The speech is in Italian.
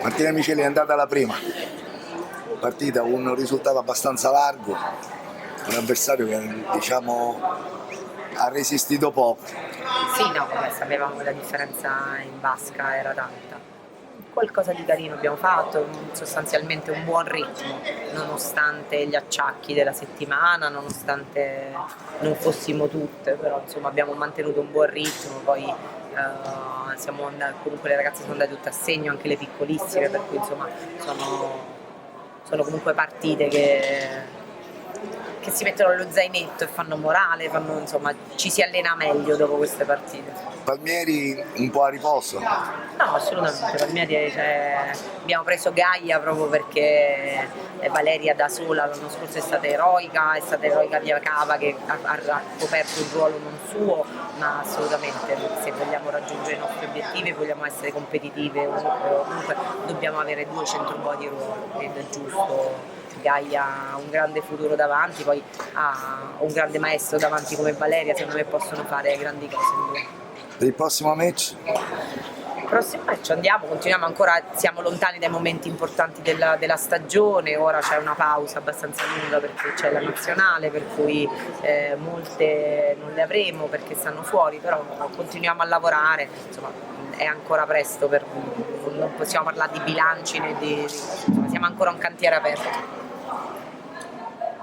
Martina Miceli è andata alla prima partita, un risultato abbastanza largo, un avversario che diciamo ha resistito poco. Sì, no, vabbè, sapevamo che la differenza in basca era tanta. Qualcosa di carino abbiamo fatto, sostanzialmente un buon ritmo, nonostante gli acciacchi della settimana, nonostante non fossimo tutte, però insomma abbiamo mantenuto un buon ritmo, poi comunque le ragazze sono andate tutte a segno, anche le piccolissime, per cui insomma sono comunque partite che si mettono allo zainetto e fanno morale, insomma, ci si allena meglio dopo queste partite. Palmieri un po' a riposo. No, assolutamente, Palmieri, abbiamo preso Gaia proprio perché Valeria da sola l'anno scorso è stata eroica via Cava che ha coperto un ruolo non suo, ma assolutamente se vogliamo raggiungere i nostri obiettivi, vogliamo essere competitive, comunque dobbiamo avere due centrobodi ruolo ed è giusto. Gaia ha un grande futuro davanti, poi ha un grande maestro davanti come Valeria, secondo me possono fare grandi cose. Per il prossimo match? Il prossimo match continuiamo ancora, siamo lontani dai momenti importanti della stagione, ora c'è una pausa abbastanza lunga perché c'è la nazionale, per cui molte non le avremo perché stanno fuori, però continuiamo a lavorare, insomma è ancora presto, non possiamo parlare di bilanci insomma, siamo ancora un cantiere aperto.